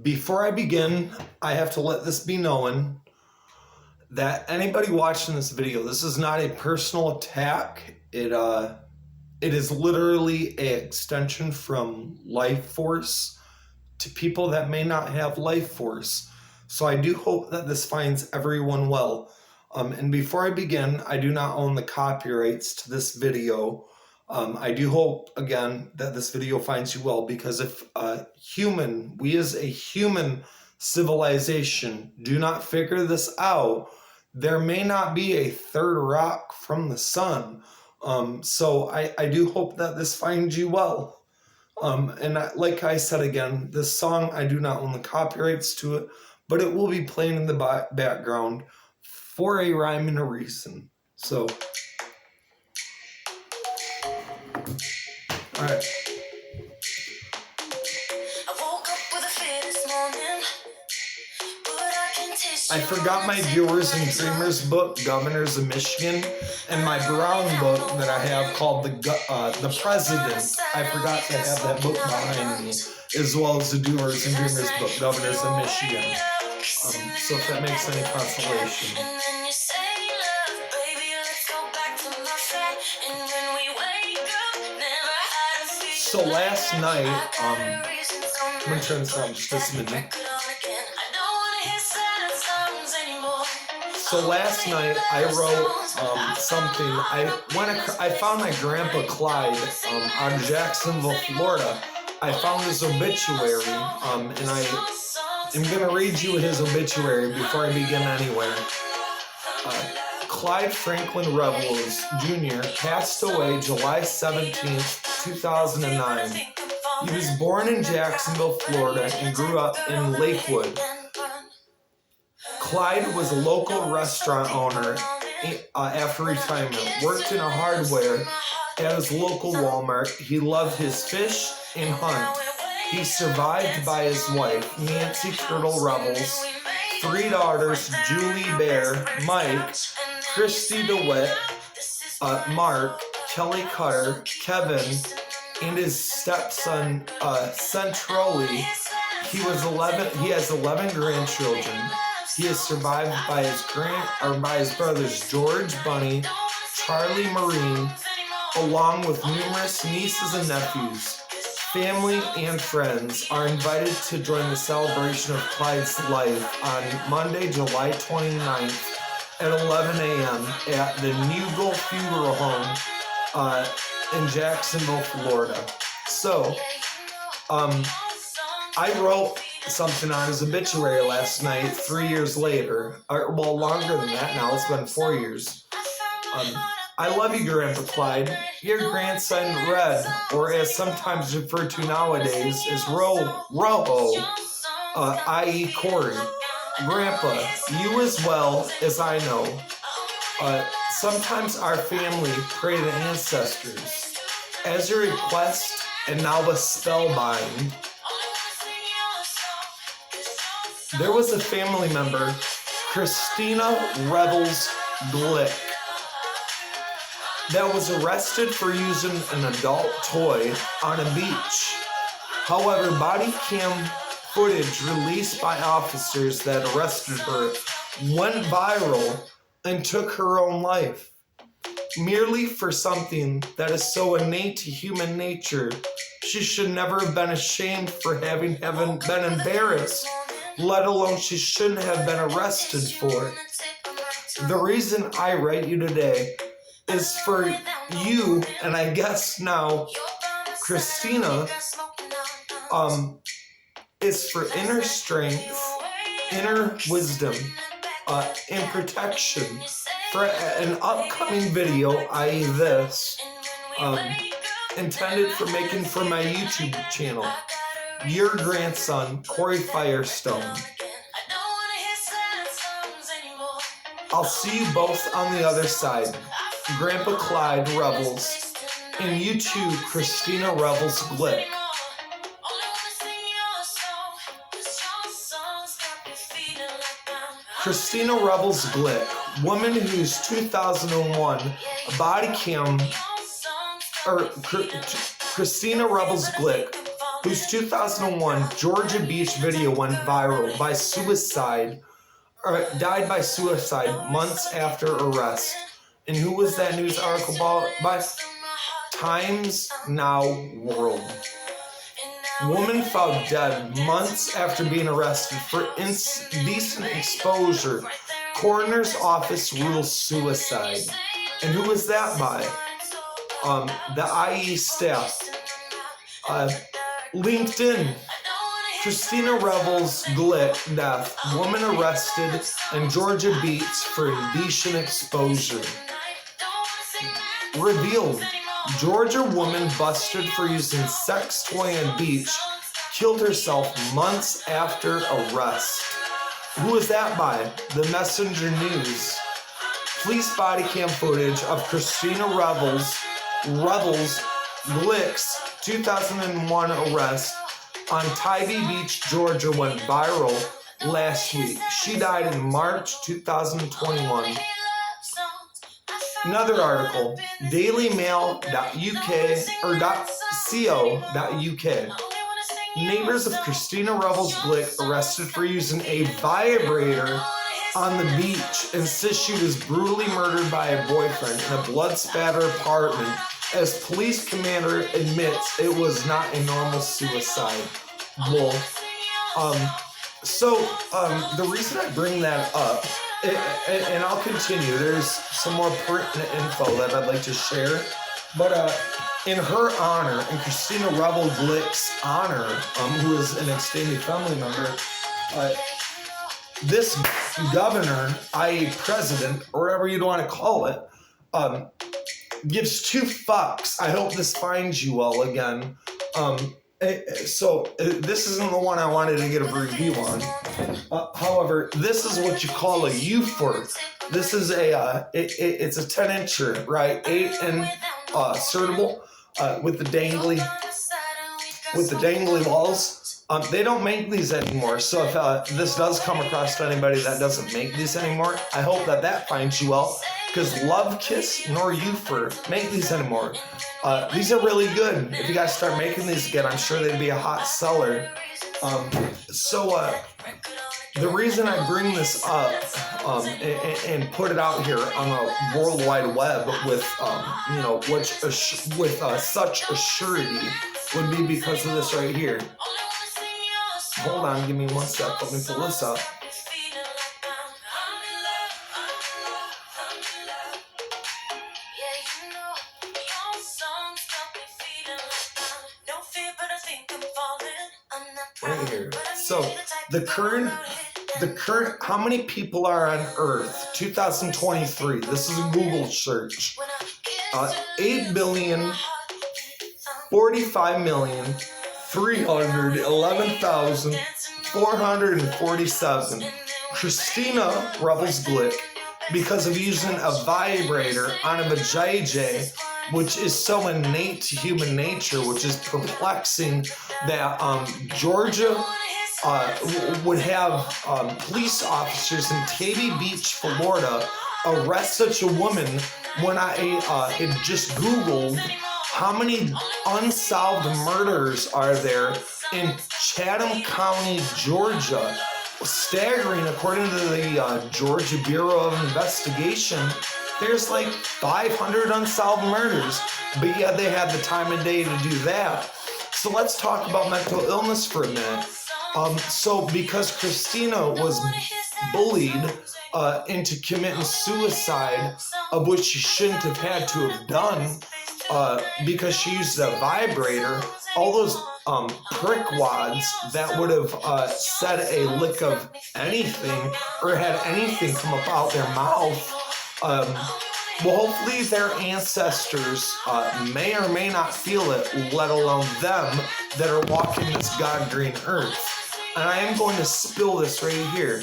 Before I begin, I have to let this be known that anybody watching this video, this is not a personal attack. It is literally an extension from life force to people that may not have life force. So I do hope that this finds everyone well. And before I begin, I do not own the copyrights to this video. I do hope, again, that this video finds you well, because if we as a human civilization do not figure this out, there may not be a third rock from the sun. So I do hope that this finds you well. Like I said again, this song, I do not own the copyrights to it, but it will be playing in the background for a rhyme and a reason. So, all right. I forgot my Doers and Dreamers book, Governors of Michigan, and my Brown book that I have called The President. I forgot to have that book behind me, as well as the Doers and Dreamers book, Governors of Michigan. So if that makes any consolation. So last night, I'm going to turn this on just a minute. So last night I wrote something. I found my grandpa Clyde out of Jacksonville, Florida. I found his obituary, and I am going to read you his obituary before I begin anyway. Clyde Franklin Revels Jr. passed away July 17th, 2009. He was born in Jacksonville, Florida, and grew up in Lakewood. Clyde was a local restaurant owner after retirement, worked in a hardware at his local Walmart. He loved his fish and hunt. He survived by his wife, Nancy Turtle Revels, 3 daughters, Julie Bear, Mike, Christy DeWitt, Mark, Kelly Cutter, Kevin, and his stepson, Centrally. He has 11 grandchildren. He is survived by his brothers George, Bunny, Charlie, Marine, along with numerous nieces and nephews. Family and friends are invited to join the celebration of Clyde's life on Monday, July 29th at 11 a.m. at the Newgle Funeral Home in Jacksonville, Florida. So, I wrote something on his obituary last night, 3 years later. Well, longer than that now. It's been 4 years. I love you, Grandpa Clyde. Your grandson, Red, or as sometimes referred to nowadays as Roho, i.e. Corey. Grandpa, you as well as I know. Sometimes our family pray to ancestors. As a request, and now a spellbind, there was a family member, Christiana Revels-Glick, that was arrested for using an adult toy on a beach. However, body cam footage released by officers that arrested her went viral and took her own life. Merely for something that is so innate to human nature, she should never have been ashamed for having been embarrassed, let alone she shouldn't have been arrested for it. The reason I write you today is for you, and I guess now Christina, is for inner strength, inner wisdom, and protection for an upcoming video, i.e. this, intended for making for my YouTube channel. Your grandson, Corey Firestone. I'll see you both on the other side. Grandpa Clyde Revels, and you too, Christiana Revels-Glick. Christiana Revels-Glick, woman whose 2001 body cam, Christiana Revels-Glick whose 2001 Georgia Beach video went viral by suicide, or died by suicide months after arrest. And who was that news article by? Times Now World. Woman found dead months after being arrested for indecent exposure. Coroner's office rules suicide. And who was that by? The IE staff. LinkedIn. Christiana Revels-Glick death. Woman arrested in Georgia Beach for indecent exposure. Revealed. Georgia woman busted for using sex toy on beach killed herself months after arrest. Who is that by? The Messenger News. Police body cam footage of Christiana Revels-Glick's 2001 arrest on Tybee Beach, Georgia went viral last week. She died in March 2021. Another article, dailymail.uk or .co.uk. Neighbors of Christiana Revels-Glick arrested for using a vibrator on the beach insist she was brutally murdered by a boyfriend in a blood-spattered apartment, as police commander admits it was not a normal suicide. Well, the reason I bring that up, and I'll continue, there's some more pertinent info that I'd like to share, but in her honor, in Christiana Revels-Glick's honor, who is an extended family member, this governor, i.e. president, or whatever you want to call it, gives two fucks. I hope this finds you all again. This isn't the one I wanted to get a review on. However, this is what you call a U-for. This is it's a 10-incher, right? 8 and insertable with the dangly walls. They don't make these anymore. So if this does come across to anybody that doesn't make these anymore, I hope that finds you well. Because Love Kiss nor U-for make these anymore. These are really good. If you guys start making these again, I'm sure they'd be a hot seller. The reason I bring this up and put it out here on the World Wide Web with such a surety would be because of this right here. Hold on, give me one sec. Let me pull this up. Right here. So the current, how many people are on Earth? 2023. This is a Google search. 8,045,311,447. Christiana Revels-Glick, because of using a vibrator on a vajayjay, which is so innate to human nature, which is perplexing that Georgia would have police officers in Tybee Beach, Florida, arrest such a woman when I had just Googled how many unsolved murders are there in Chatham County, Georgia. Staggering, according to the Georgia Bureau of Investigation, there's like 500 unsolved murders, but yet they have the time of day to do that. So let's talk about mental illness for a minute. Because Christina was bullied into committing suicide, of which she shouldn't have had to have done, because she used a vibrator, all those prickwads that would have said a lick of anything or had anything come up out their mouth, hopefully their ancestors may or may not feel it, let alone them that are walking this God-green earth. And I am going to spill this right here.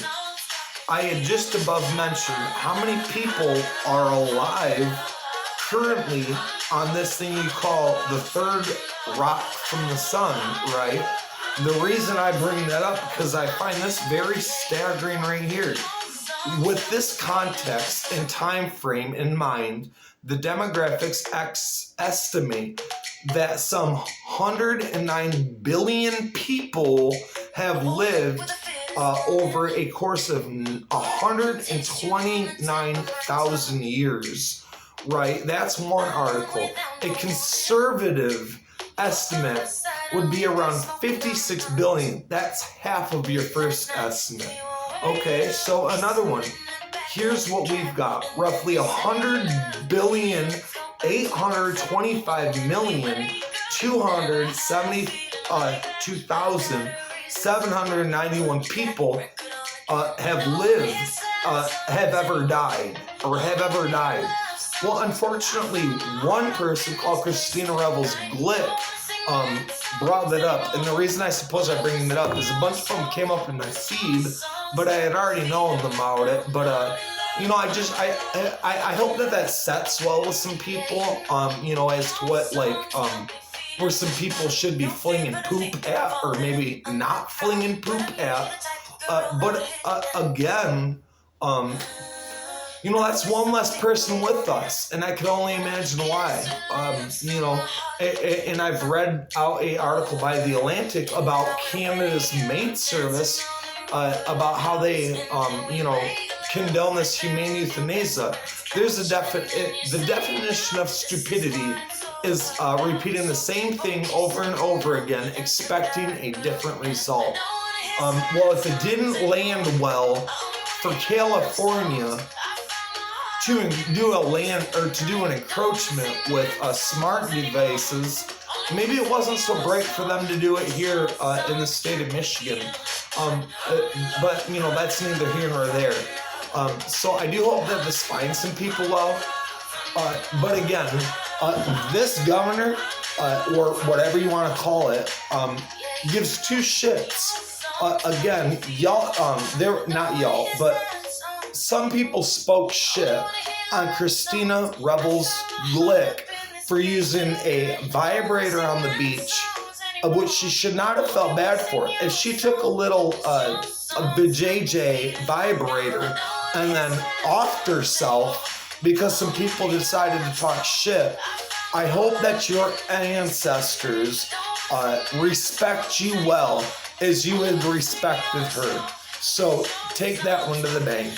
I had just above mentioned how many people are alive currently on this thing you call the third rock from the sun, right? The reason I bring that up because I find this very staggering right here. With this context and time frame in mind, the demographics estimate that some 109 billion people have lived over a course of 129,000 years, right? That's one article. A conservative estimate would be around 56 billion. That's half of your first estimate. Okay, so another one. Here's what we've got. Roughly 100,825,272,791 people have lived, have ever died. Well, unfortunately, one person called Christiana Revels-Glick brought that up. And the reason I suppose I bring it up is a bunch of them came up in my feed, but I had already known about it. But, I hope that sets well with some people, as to what, where some people should be flinging poop at, or maybe not flinging poop at. Again, that's one less person with us, and I can only imagine why. And I've read out an article by The Atlantic about Canada's maid service, about how they, condone this humane euthanasia. There's the definition of stupidity is repeating the same thing over and over again, expecting a different result. Well, if it didn't land well for California to do an encroachment with smart devices, maybe it wasn't so great for them to do it here in the state of Michigan. But that's neither here nor there. So I do hope that this finds some people well. But again, this governor, or whatever you want to call it, gives two shits. Again, they're not y'all, but some people spoke shit on Christiana Revels-Glick for using a vibrator on the beach, of which she should not have felt bad for. If she took a little a BJJ vibrator and then offed herself because some people decided to talk shit, I hope that your ancestors respect you well as you had respected her. So take that one to the bank.